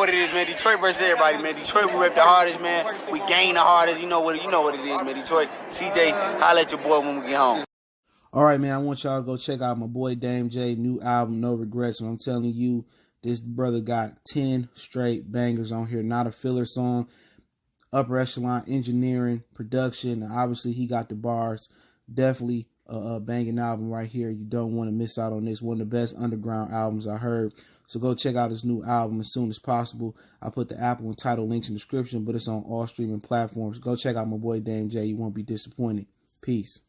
what it is, man. Detroit versus everybody, man. Detroit, we rep the hardest, man. We gain the hardest. You know what it is, man. Detroit, CJ, holla at your boy when we get home. All right, man, I want y'all to go check out my boy Dame J, new album, No Regrets. And I'm telling you, this brother got 10 straight bangers on here, not a filler song. Upper echelon engineering, production, and obviously he got the bars. Definitely a banging album right here. You don't want to miss out on this. One of the best underground albums I heard. So go check out his new album as soon as possible. I'll put the Apple and Tidal links in the description, but it's on all streaming platforms. Go check out my boy Dame J. You won't be disappointed. Peace.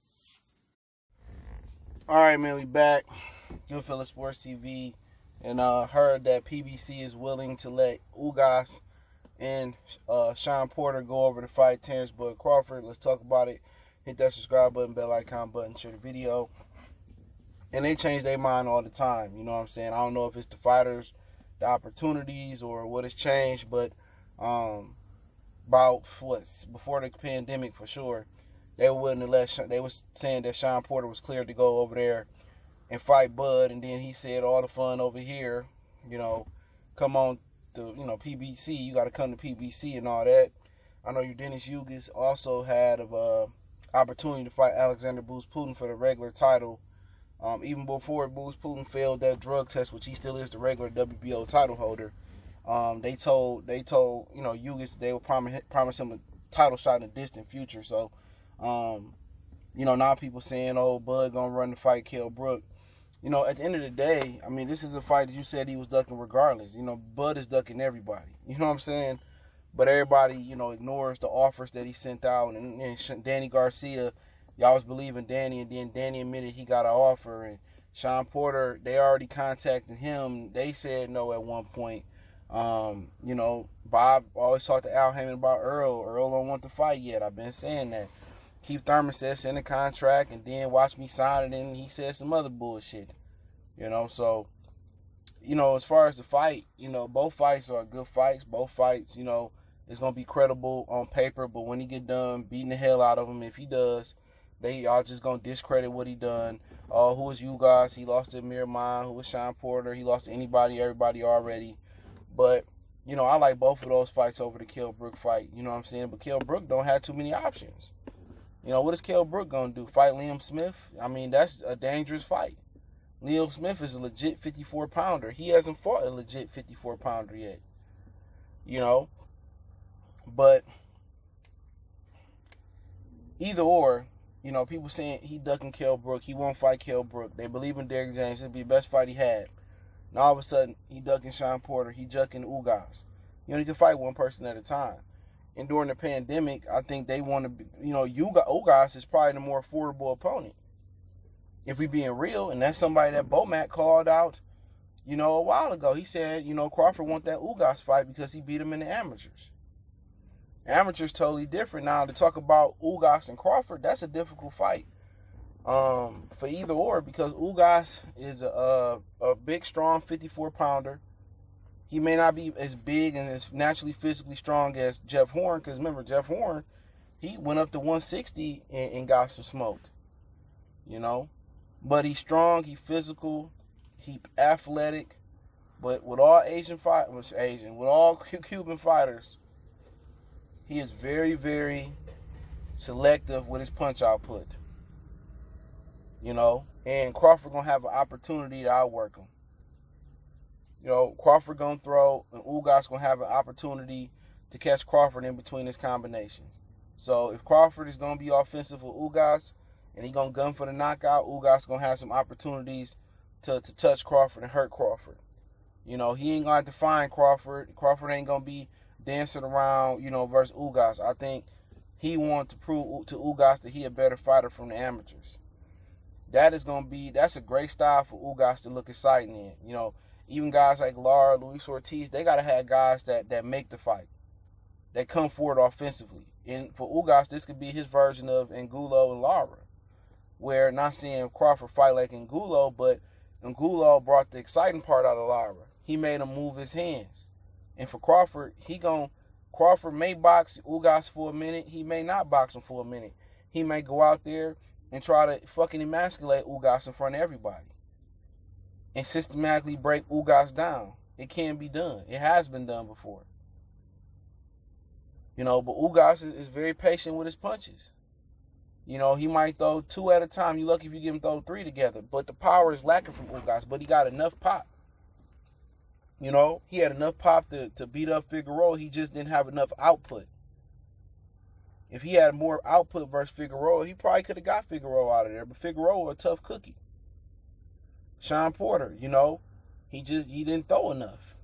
All right, man, we back. Goodfellas Sports TV. And heard that PBC is willing to let Ugas and Shawn Porter go over to fight Terence Crawford. Let's talk about it. Hit that subscribe button, bell icon button, share the video. And they change their mind all the time. You know what I'm saying? I don't know if it's the fighters, the opportunities, or what has changed, but before the pandemic for sure, they was saying that Shawn Porter was cleared to go over there and fight Bud, and then he said all the fun over here, come on to PBC, you got to come to PBC and all that. I know Yordenis Ugas also had an opportunity to fight Alexander Boots Putin for the regular title, even before Boots Putin failed that drug test, which he still is the regular WBO title holder. They told Ugas they would promise him a title shot in the distant future. So, now people saying, oh, Bud gonna run the fight, Kell Brook. At the end of the day, I mean, this is a fight that you said he was ducking regardless. Bud is ducking everybody. You know what I'm saying? But everybody, ignores the offers that he sent out. And Danny Garcia, y'all was believing Danny, and then Danny admitted he got an offer. And Shawn Porter, they already contacted him. They said no at one point. Bob always talked to Al Heyman about Earl. Earl don't want to fight yet. I've been saying that. Keith Thurman said send a contract and then watch me sign it, and he said some other bullshit. So, as far as the fight, both fights are good fights. Both fights, it's going to be credible on paper, but when he get done beating the hell out of him, if he does, they are just going to discredit what he done. Who was Ugas? He lost to Miramon. Who was Shawn Porter? He lost to everybody already. But, I like both of those fights over the Kell Brook fight. You know what I'm saying? But Kell Brook don't have too many options. What is Kell Brook going to do? Fight Liam Smith? I mean, that's a dangerous fight. Liam Smith is a legit 54-pounder. He hasn't fought a legit 54-pounder yet. But either or, people saying he ducking Kell Brook. He won't fight Kell Brook. They believe in Derrick James. It'll be the best fight he had. Now all of a sudden, he ducking Shawn Porter. He ducking Ugas. He can fight one person at a time. And during the pandemic, I think they want to, Ugas is probably the more affordable opponent. If we being real, and that's somebody that Bomac called out, a while ago. He said, Crawford want that Ugas fight because he beat him in the amateurs. Amateurs totally different. Now, to talk about Ugas and Crawford, that's a difficult fight for either or, because Ugas is a big, strong 54-pounder. He may not be as big and as naturally physically strong as Jeff Horn, because remember, Jeff Horn, he went up to 160 and got some smoked, But he's strong, he's physical, he's athletic. But with all with all Cuban fighters, he is very, very selective with his punch output. And Crawford gonna have an opportunity to outwork him. Crawford gonna throw, and Ugas gonna have an opportunity to catch Crawford in between his combinations. So if Crawford is gonna be offensive with Ugas and he gonna gun for the knockout, Ugas gonna have some opportunities to touch Crawford and hurt Crawford. He ain't gonna have to find Crawford. Crawford ain't gonna be dancing around, versus Ugas. I think he wants to prove to Ugas that he a better fighter from the amateurs. That's a great style for Ugas to look exciting in. Even guys like Lara, Luis Ortiz, they got to have guys that make the fight, that come forward offensively. And for Ugas, this could be his version of Angulo and Lara, where not seeing Crawford fight like Angulo, but Angulo brought the exciting part out of Lara. He made him move his hands. And for Crawford, Crawford may box Ugas for a minute. He may not box him for a minute. He may go out there and try to fucking emasculate Ugas in front of everybody and systematically break Ugas down. It can be done. It has been done before. But Ugas is very patient with his punches. He might throw 2 at a time. You're lucky if you get him throw 3 together. But the power is lacking from Ugas. But he got enough pop. He had enough pop to beat up Figueroa. He just didn't have enough output. If he had more output versus Figueroa, he probably could have got Figueroa out of there. But Figueroa a tough cookie. Shawn Porter, he didn't throw enough.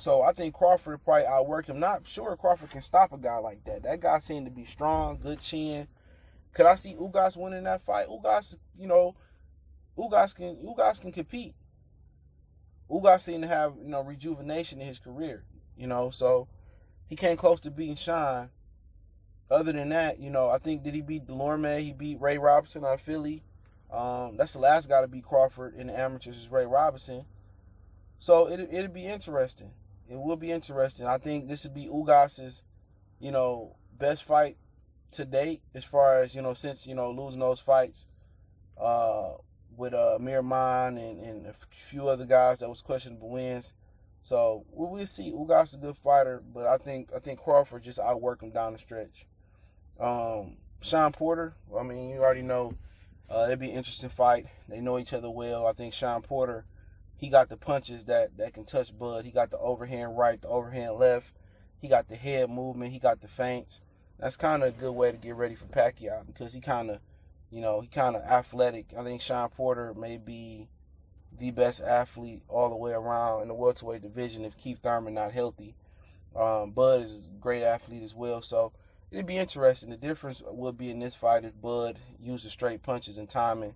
So I think Crawford probably outworked him. Not sure Crawford can stop a guy like that. That guy seemed to be strong, good chin. Could I see Ugas winning that fight? Ugas can compete. Ugas seemed to have, rejuvenation in his career. So he came close to beating Shawn. Other than that, I think, did he beat Delorme? He beat Ray Robinson out of Philly. That's the last guy to beat Crawford in the amateurs is Ray Robinson. So it'll be interesting. It will be interesting. I think this would be Ugas's, best fight to date as far as, since, losing those fights with Miramon and a few other guys that was questionable wins. So we'll see. Ugas is a good fighter, but I think Crawford just outworked him down the stretch. Shawn Porter, you already know it'd be an interesting fight. They know each other well. I think Shawn Porter, he got the punches that can touch Bud. He got the overhand right, the overhand left. He got the head movement. He got the feints. That's kind of a good way to get ready for Pacquiao because he kind of athletic. I think Shawn Porter may be the best athlete all the way around in the welterweight division if Keith Thurman not healthy. Bud is a great athlete as well, so it'd be interesting. The difference would be in this fight if Bud uses straight punches and timing.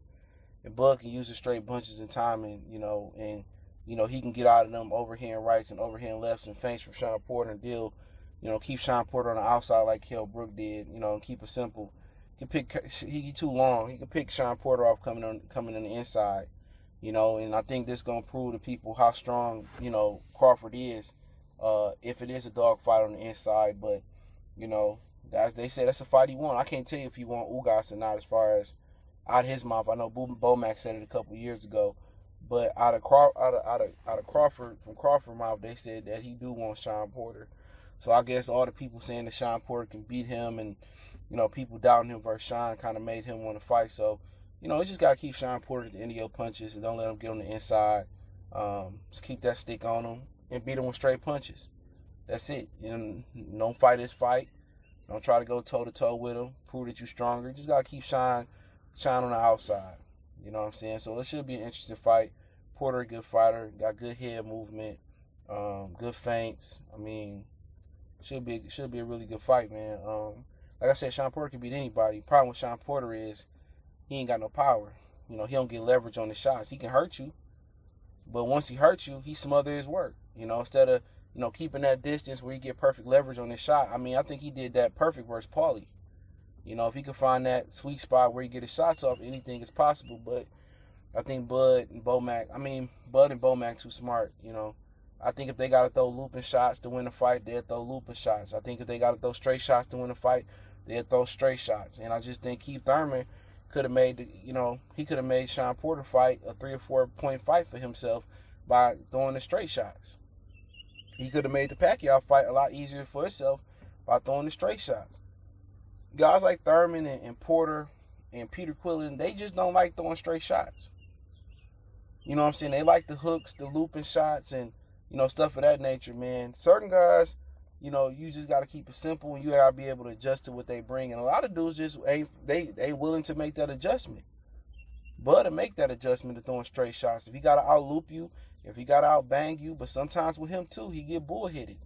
If Bud can use the straight punches and timing, and he can get out of them overhand rights and overhand lefts and feints from Shawn Porter and deal, keep Shawn Porter on the outside like Kell Brook did, and keep it simple. He too long. He can pick Shawn Porter off coming on the inside, and I think this is gonna prove to people how strong, Crawford is, if it is a dog fight on the inside. But, as they say, that's a fight he won. I can't tell you if he won Ugas or not as far as out of his mouth. I know Bomac said it a couple years ago, but out of Crawford, from Crawford's mouth, they said that he do want Shawn Porter. So I guess all the people saying that Shawn Porter can beat him and, people doubting him versus Shawn kind of made him want to fight. So, you just got to keep Shawn Porter at the end of your punches and don't let him get on the inside. Just keep that stick on him and beat him with straight punches. That's it. Don't fight his fight. Don't try to go toe-to-toe with him. Prove that you're stronger. Just got to keep Shawn on the outside. You know what I'm saying? So it should be an interesting fight. Porter, a good fighter. Got good head movement. Good feints. Should be a really good fight, man. Like I said, Shawn Porter can beat anybody. Problem with Shawn Porter is he ain't got no power. He don't get leverage on the shots. He can hurt you, but once he hurts you, he smother his work. Instead of keeping that distance where you get perfect leverage on his shot. I think he did that perfect versus Paulie. If he could find that sweet spot where he get his shots off, anything is possible. But I think Bud and Bomac too smart. I think if they got to throw looping shots to win a fight, they'll throw looping shots. I think if they got to throw straight shots to win a fight, they'll throw straight shots. And I just think Keith Thurman could have made, he could have made Shawn Porter fight a 3 or 4 point fight for himself by throwing the straight shots. He could have made the Pacquiao fight a lot easier for himself by throwing the straight shots. Guys like Thurman and Porter and Peter Quillen, they just don't like throwing straight shots. You know what I'm saying? They like the hooks, the looping shots, and stuff of that nature, man. Certain guys, you just got to keep it simple, and you got to be able to adjust to what they bring. And a lot of dudes just ain't willing to make that adjustment. But to make that adjustment to throwing straight shots, if he got to out-loop you, if he got to out-bang you, but sometimes with him too, he get bullheaded.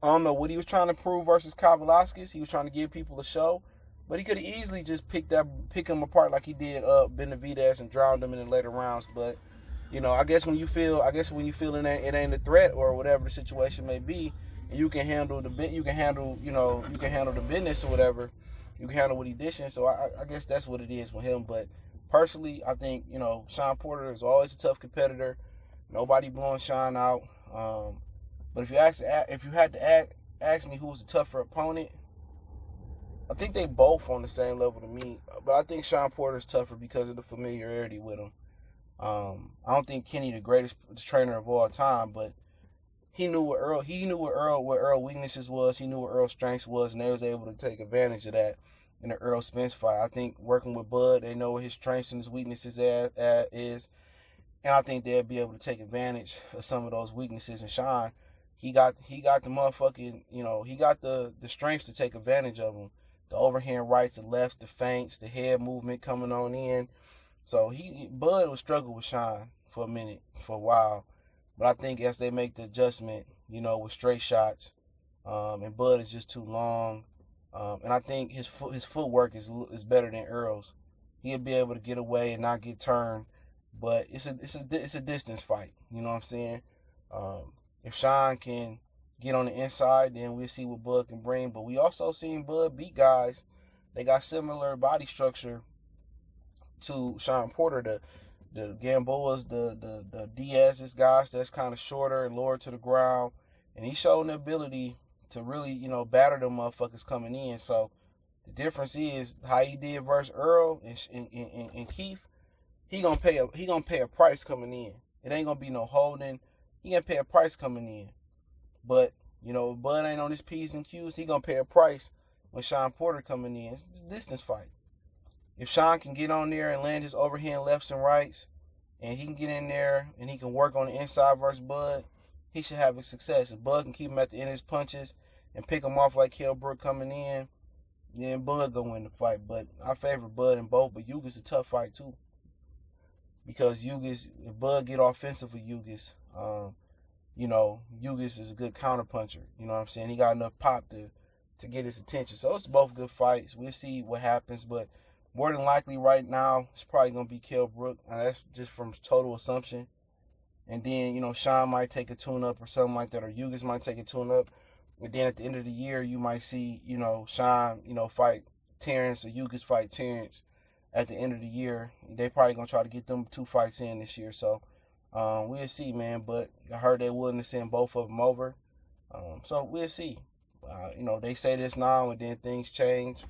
I don't know what he was trying to prove versus Kavaliauskas. He was trying to give people a show, but he could have easily just pick him apart like he did Benavidez and drowned him in the later rounds. But I guess when you feel it ain't a threat or whatever the situation may be, and you can handle the business or whatever, you can handle what he dishing. So I guess that's what it is with him. But personally, I think Shawn Porter is always a tough competitor. Nobody blowing Shawn out. But if you had to ask me who was a tougher opponent, I think they both on the same level to me. But I think Shawn Porter is tougher because of the familiarity with him. I don't think Kenny the greatest trainer of all time, but he knew what Earl weaknesses was. He knew what Earl's strengths was, and they was able to take advantage of that in the Earl Spence fight. I think working with Bud, they know what his strengths and his weaknesses is, and I think they'll be able to take advantage of some of those weaknesses. And Shawn, he got the motherfucking, he got the strengths to take advantage of them. The overhand rights, the left, the feints, the head movement coming on in. So Bud would struggle with Shawn for a while. But I think as they make the adjustment, with straight shots, and Bud is just too long, and I think his footwork is better than Earl's. He'll be able to get away and not get turned, but it's a distance fight. You know what I'm saying? If Shawn can get on the inside, then we'll see what Bud can bring. But we also seen Bud beat guys. They got similar body structure to Shawn Porter. The Gamboas, the Diaz's guys that's kind of shorter and lower to the ground, and he showed the ability to really, batter them motherfuckers coming in. So the difference is how he did versus Earl and Keith. He gonna pay a price coming in. It ain't gonna be no holding. He gonna pay a price coming in. But if Bud ain't on his P's and Q's, he gonna pay a price when Shawn Porter coming in. It's a distance fight. If Shawn can get on there and land his overhand lefts and rights, and he can get in there and he can work on the inside versus Bud, he should have a success. If Bud can keep him at the end of his punches and pick him off like Kell Brook coming in, then Bud gonna win the fight. But I favor Bud in both. But Ugas a tough fight too, because if Bud get offensive with Ugas, Ugas is a good counter puncher. You know what I'm saying? He got enough pop to get his attention. So it's both good fights. We'll see what happens, but more than likely right now, it's probably going to be Kell Brook. That's just from total assumption. And then, Shawn might take a tune-up or something like that, or Ugas might take a tune-up. And then at the end of the year, you might see, Shawn, fight Terence, or Ugas fight Terence at the end of the year. They probably going to try to get them 2 fights in this year. So we'll see, man. But I heard they're willing to send both of them over. So we'll see. They say this now, and then things change.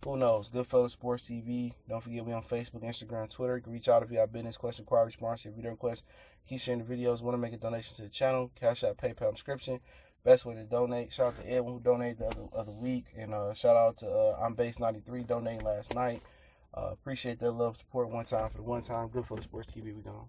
Who knows? Goodfellas Sports TV. Don't forget we on Facebook, Instagram, Twitter. You can reach out if you have business, question, inquiry, response, your video requests. Keep sharing the videos. Want to make a donation to the channel? Cash App, PayPal description. Best way to donate. Shout out to Edwin who donated the other week. And shout out to I'm Base 93 donating last night. Appreciate that love, support one time for the one time. Goodfellas Sports TV. We gone.